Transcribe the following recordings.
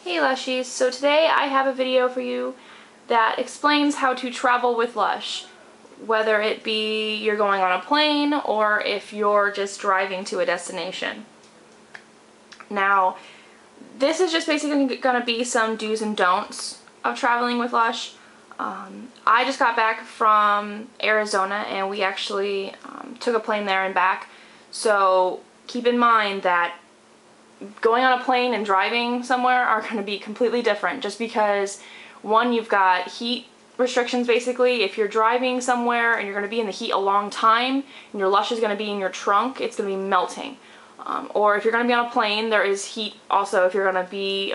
Hey Lushies, so today I have a video for you that explains how to travel with Lush, whether it be you're going on a plane or if you're just driving to a destination. Now, this is just basically going to be some do's and don'ts of traveling with Lush. I just got back from Arizona and we actually took a plane there and back, so keep in mind that going on a plane and driving somewhere are going to be completely different, just because one, you've got heat restrictions basically. If you're driving somewhere and you're going to be in the heat a long time and your Lush is going to be in your trunk, it's going to be melting. Or if you're going to be on a plane, there is heat also. If you're going to be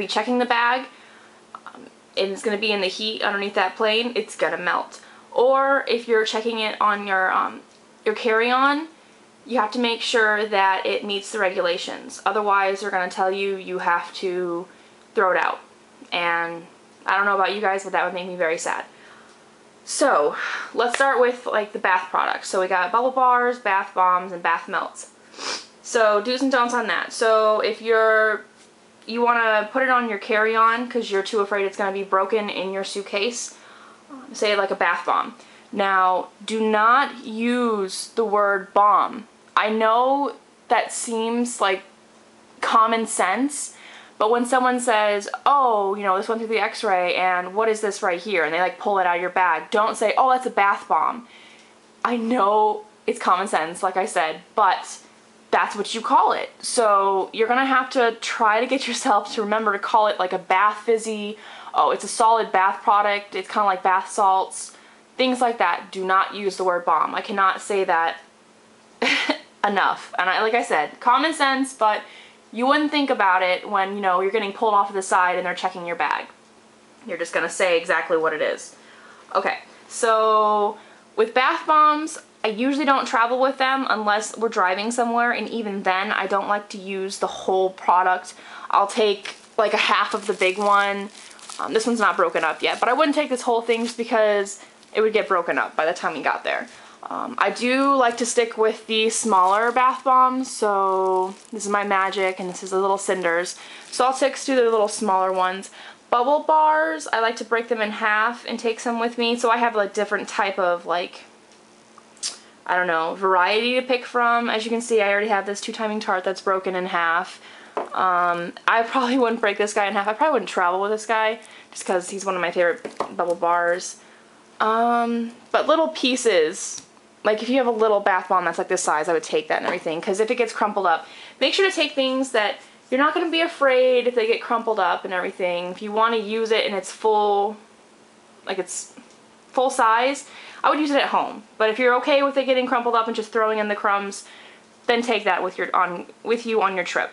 checking the bag and it's going to be in the heat underneath that plane, it's going to melt. Or if you're checking it on your carry-on, you have to make sure that it meets the regulations. Otherwise, they're going to tell you you have to throw it out. And I don't know about you guys, but that would make me very sad. So let's start with like the bath products. So we got bubble bars, bath bombs, and bath melts. So do's and don'ts on that. So if you want to put it on your carry-on because you're too afraid it's going to be broken in your suitcase, say like a bath bomb. Now, do not use the word bomb. I know that seems like common sense, but when someone says, oh, you know, this went through the x-ray and what is this right here? And they like pull it out of your bag. Don't say, oh, that's a bath bomb. I know it's common sense, like I said, but that's what you call it. So you're gonna have to try to get yourself to remember to call it like a bath fizzy. Oh, it's a solid bath product. It's kind of like bath salts. Things like that. Do not use the word bomb. I cannot say that enough. And like I said, common sense, but you wouldn't think about it when, you know, you're getting pulled off to the side and they're checking your bag. You're just gonna say exactly what it is. Okay, so with bath bombs, I usually don't travel with them unless we're driving somewhere, and even then I don't like to use the whole product. I'll take like a half of the big one. This one's not broken up yet, but I wouldn't take this whole thing just because it would get broken up by the time we got there. I do like to stick with the smaller bath bombs, so this is my Magic and this is the little Cinders. So I'll stick to the little smaller ones. Bubble bars, I like to break them in half and take some with me, so I have like different type of like, I don't know, variety to pick from. As you can see, I already have this 2-timing tart that's broken in half. I probably wouldn't break this guy in half. I probably wouldn't travel with this guy just because he's one of my favorite bubble bars. But little pieces, like if you have a little bath bomb that's like this size, I would take that and everything, because if it gets crumpled up, make sure to take things that you're not going to be afraid if they get crumpled up and everything. If you want to use it and it's full, like it's full size, I would use it at home. But if you're okay with it getting crumpled up and just throwing in the crumbs, then take that with you on your trip.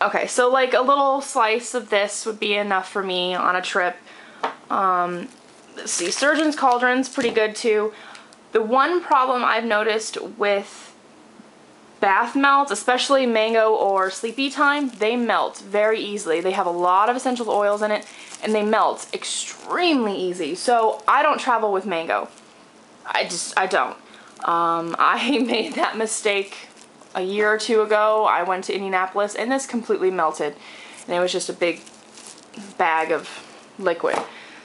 Okay, so like a little slice of this would be enough for me on a trip. Let's see, Surgeon's Cauldron's pretty good too. The one problem I've noticed with bath melts, especially mango or sleepy time, they melt very easily. They have a lot of essential oils in it and they melt extremely easy. So I don't travel with mango. I don't. I made that mistake a year or two ago. I went to Indianapolis and this completely melted and it was just a big bag of liquid.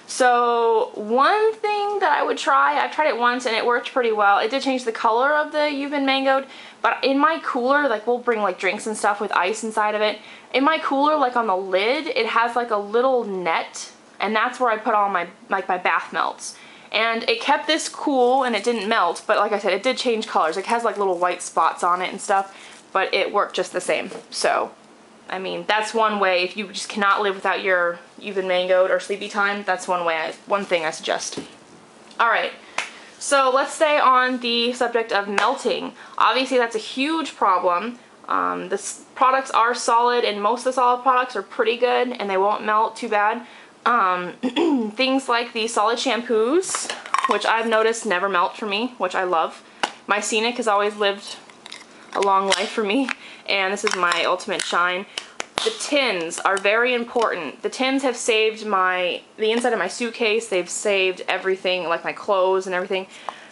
So one thing that I would try, I've tried it once and it worked pretty well. It did change the color of the You've Been Mangoed, but in my cooler, like we'll bring like drinks and stuff with ice inside of it. In my cooler, like on the lid, it has like a little net, and that's where I put all my my bath melts. And it kept this cool and it didn't melt, but like I said, it did change colors. It has like little white spots on it and stuff, but it worked just the same. So I mean, that's one way. If you just cannot live without your You've Been Mangoed or Sleepy Time, that's one thing I suggest. Alright, so let's stay on the subject of melting. Obviously that's a huge problem. The products are solid and most of the solid products are pretty good and they won't melt too bad. Things like the solid shampoos, which I've noticed never melt for me, which I love. My Scenic has always lived a long life for me, and this is my Ultimate Shine. The tins are very important. The tins have saved the inside of my suitcase. They've saved everything, like my clothes and everything.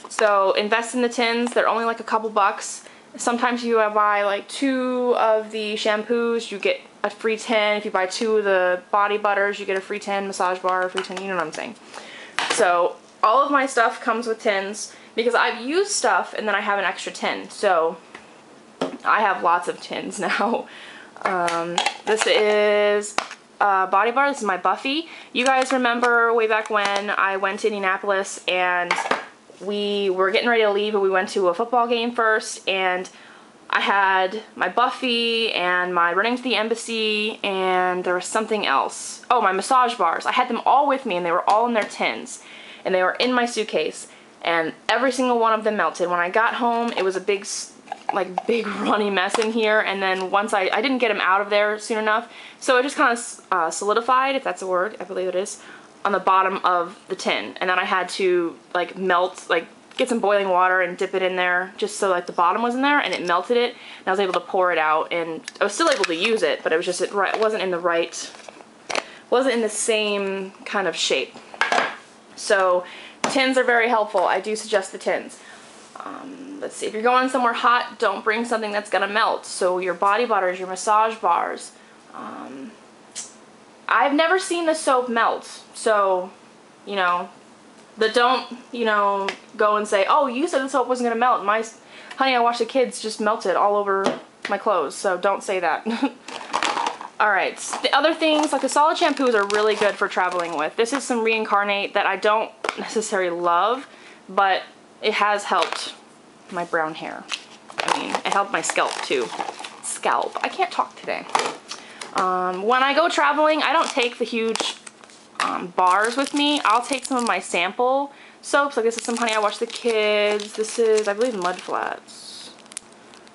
So invest in the tins. They're only like a couple bucks. Sometimes you buy like 2 of the shampoos, you get a free 10. If you buy 2 of the body butters, you get a free 10 massage bar, a free 10, you know what I'm saying. So all of my stuff comes with tins because I've used stuff and then I have an extra tin. So I have lots of tins now. This is body bar. This is my Buffy. You guys remember way back when I went to Indianapolis and we were getting ready to leave, but we went to a football game first, and I had my Buffy and my running to the embassy, and there was something else. Oh, my massage bars. I had them all with me, and they were all in their tins, and they were in my suitcase, and every single one of them melted. When I got home, it was a big runny mess in here, and then once I didn't get them out of there soon enough, so it just kind of solidified, if that's a word, I believe it is, on the bottom of the tin, and then I had to like get some boiling water and dip it in there just so like the bottom was in there, and it melted it, and I was able to pour it out, and I was still able to use it, but it was just it wasn't in the same kind of shape. So tins are very helpful. I do suggest the tins. Let's see, if you're going somewhere hot, don't bring something that's gonna melt. So your body butters, your massage bars. I've never seen the soap melt, so, you know, don't, you know, go and say, oh, you said the soap wasn't gonna melt. My Honey, I Wash the Kids just melted all over my clothes, so don't say that. Alright, the other things, like the solid shampoos are really good for traveling with. This is some Reincarnate that I don't necessarily love, but it has helped my brown hair. I mean, it helped my scalp too. I can't talk today. When I go traveling, I don't take the huge bars with me. I'll take some of my sample soaps. Like this is some Honey, I Wash the Kids. This is, I believe, Mud Flats.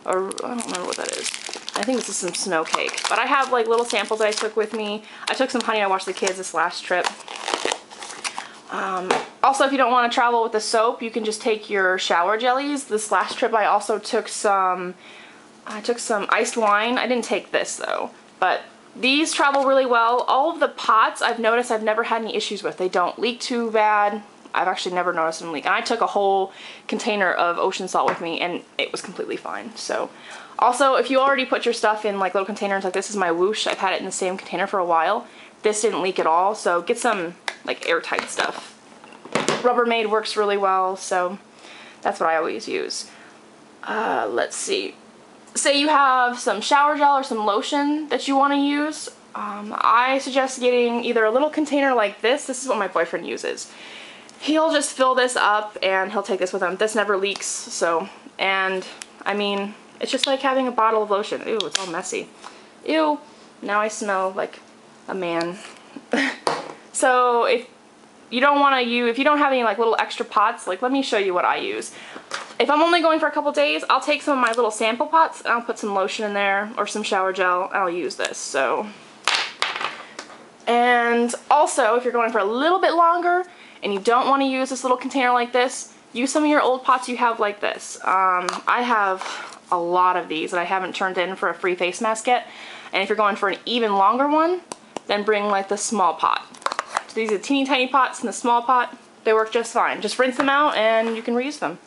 Or, I don't remember what that is. I think this is some Snow Cake. But I have like little samples that I took with me. I took some Honey, I Wash the Kids this last trip. Also, if you don't want to travel with the soap, you can just take your shower jellies. This last trip I also took some iced wine. I didn't take this though, but these travel really well. All of the pots I've noticed I've never had any issues with. They don't leak too bad. I've actually never noticed them leak. And I took a whole container of ocean salt with me and it was completely fine. So also, if you already put your stuff in like little containers, like this is my Whoosh. I've had it in the same container for a while. This didn't leak at all, so get some like airtight stuff. Rubbermaid works really well, so that's what I always use. Let's see. Say you have some shower gel or some lotion that you want to use. I suggest getting either a little container like this. This is what my boyfriend uses. He'll just fill this up and he'll take this with him. This never leaks, so, and I mean, it's just like having a bottle of lotion. Ew, it's all messy. Ew, now I smell like a man. So if you don't want to if you don't have any like little extra pots, like let me show you what I use. If I'm only going for a couple days, I'll take some of my little sample pots and I'll put some lotion in there or some shower gel and I'll use this. So, and also if you're going for a little bit longer and you don't want to use this little container like this, use some of your old pots you have like this. I have a lot of these that I haven't turned in for a free face mask yet. And if you're going for an even longer one, then bring like the small pot. So these are teeny tiny pots in the small pot. They work just fine. Just rinse them out and you can reuse them.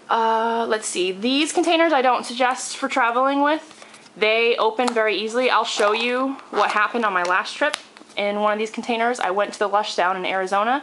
Let's see. These containers I don't suggest for traveling with. They open very easily. I'll show you what happened on my last trip in one of these containers. I went to the Lush down in Arizona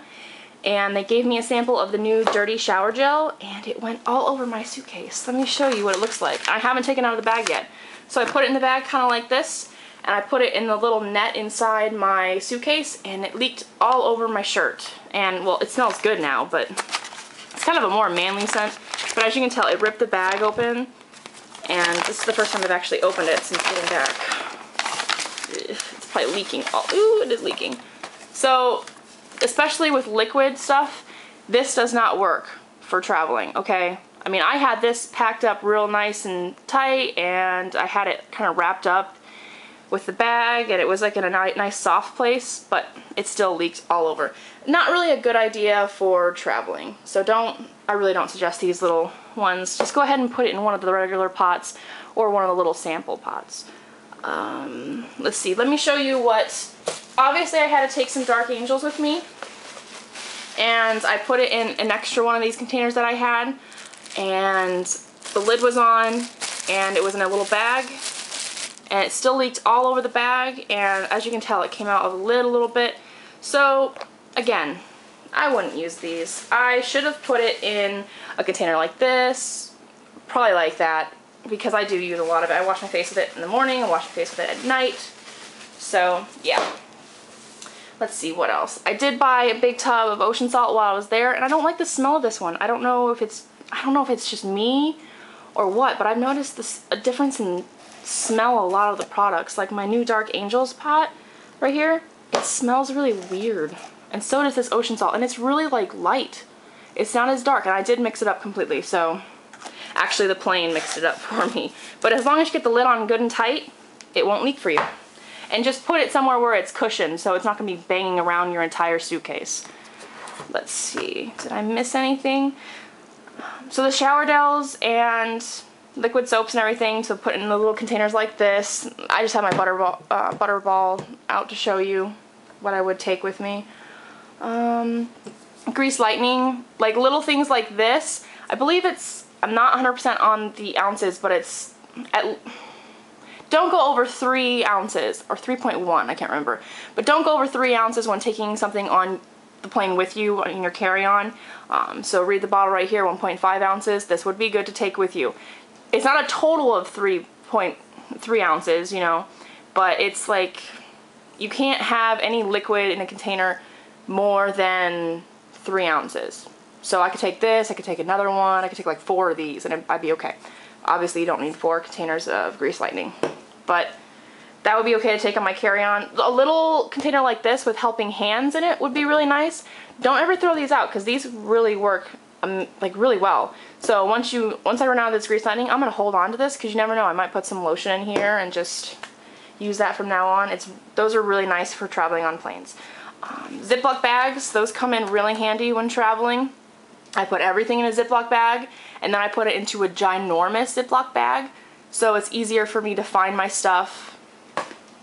and they gave me a sample of the new Dirty Shower Gel and it went all over my suitcase. Let me show you what it looks like. I haven't taken it out of the bag yet. So I put it in the bag kind of like this, and I put it in the little net inside my suitcase and it leaked all over my shirt. And well, it smells good now, but it's kind of a more manly scent. But as you can tell, it ripped the bag open, and this is the first time I've actually opened it since getting back. It's probably leaking. Ooh, it is leaking. So, especially with liquid stuff, this does not work for traveling, okay? I mean, I had this packed up real nice and tight, and I had it kind of wrapped up with the bag, and it was like in a nice soft place, but it still leaked all over. Not really a good idea for traveling, so I really don't suggest these little ones. Just go ahead and put it in one of the regular pots or one of the little sample pots. Let's see, let me show you what, obviously I had to take some Dark Angels with me, and I put it in an extra one of these containers that I had, and the lid was on and it was in a little bag, and it still leaked all over the bag, and as you can tell, it came out of the lid a little bit. So again, I wouldn't use these. I should have put it in a container like this, probably like that, because I do use a lot of it. I wash my face with it in the morning, I wash my face with it at night. So yeah. Let's see what else. I did buy a big tub of ocean salt while I was there, and I don't like the smell of this one. I don't know if it's just me or what, but I've noticed a difference in smell a lot of the products. Like my new Dark Angels pot right here, it smells really weird. And so does this ocean salt, and it's really like light. It's not as dark, and I did mix it up completely, so actually the plane mixed it up for me. But as long as you get the lid on good and tight, it won't leak for you. And just put it somewhere where it's cushioned, so it's not going to be banging around your entire suitcase. Let's see, did I miss anything? So the shower gels and liquid soaps and everything to put in the little containers like this. I just have my butter ball out to show you what I would take with me. Grease lightning, like little things like this. I believe it's, I'm not 100% on the ounces, but it's don't go over 3 ounces, or 3.1, I can't remember. But don't go over 3 ounces when taking something on the plane with you in your carry-on. So read the bottle right here, 1.5 ounces. This would be good to take with you. It's not a total of 3.3 ounces, you know, but it's like you can't have any liquid in a container more than 3 ounces. So I could take this, I could take another one, I could take like 4 of these and I'd be okay. Obviously you don't need 4 containers of grease lightning, but that would be okay to take on my carry-on. A little container like this with helping hands in it would be really nice. Don't ever throw these out, because these really work like really well. So once I run out of this grease lightning, I'm gonna hold on to this, because you never know, I might put some lotion in here and just use that from now on. Those are really nice for traveling on planes. Ziploc bags, those come in really handy when traveling. I put everything in a Ziploc bag, and then I put it into a ginormous Ziploc bag, so it's easier for me to find my stuff.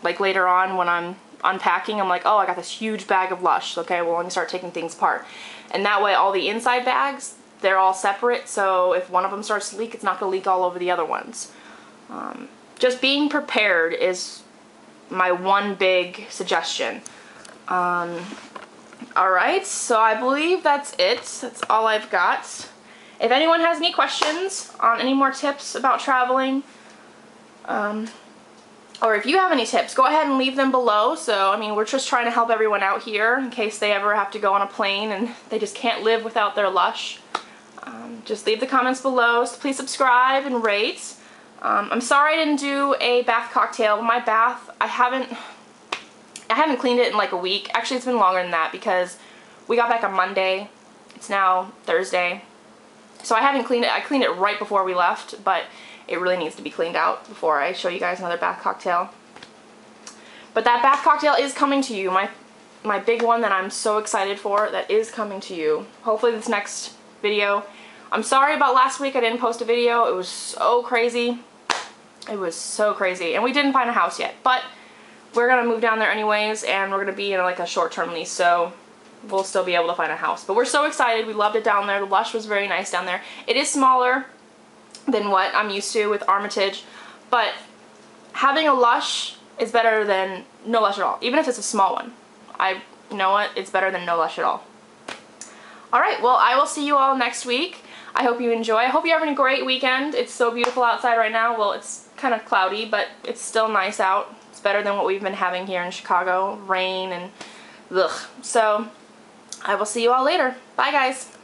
Like later on when I'm unpacking, I'm like, oh, I got this huge bag of Lush. Okay, well, let me start taking things apart. And that way all the inside bags, they're all separate, so if one of them starts to leak, it's not going to leak all over the other ones. Just being prepared is my one big suggestion. Alright, so I believe that's it. That's all I've got. If anyone has any questions on any more tips about traveling, or if you have any tips, go ahead and leave them below. So, I mean, we're just trying to help everyone out here in case they ever have to go on a plane and they just can't live without their Lush. Just leave the comments below. So please subscribe and rate. I'm sorry I didn't do a bath cocktail. My bath, I haven't cleaned it in like a week. Actually, it's been longer than that because we got back on Monday. It's now Thursday. So I haven't cleaned it. I cleaned it right before we left, but it really needs to be cleaned out before I show you guys another bath cocktail. But that bath cocktail is coming to you. My big one that I'm so excited for, that is coming to you. Hopefully this next video. I'm sorry about last week I didn't post a video. It was so crazy. It was so crazy. And we didn't find a house yet, but we're going to move down there anyways, and we're going to be in like a short-term lease, so we'll still be able to find a house. But we're so excited. We loved it down there. The Lush was very nice down there. It is smaller than what I'm used to with Armitage, but having a Lush is better than no Lush at all, even if it's a small one. You know what? It's better than no Lush at all. Alright, well, I will see you all next week. I hope you enjoy. I hope you're having a great weekend. It's so beautiful outside right now. Well, it's kind of cloudy, but it's still nice out. It's better than what we've been having here in Chicago. Rain and ugh. So, I will see you all later. Bye, guys.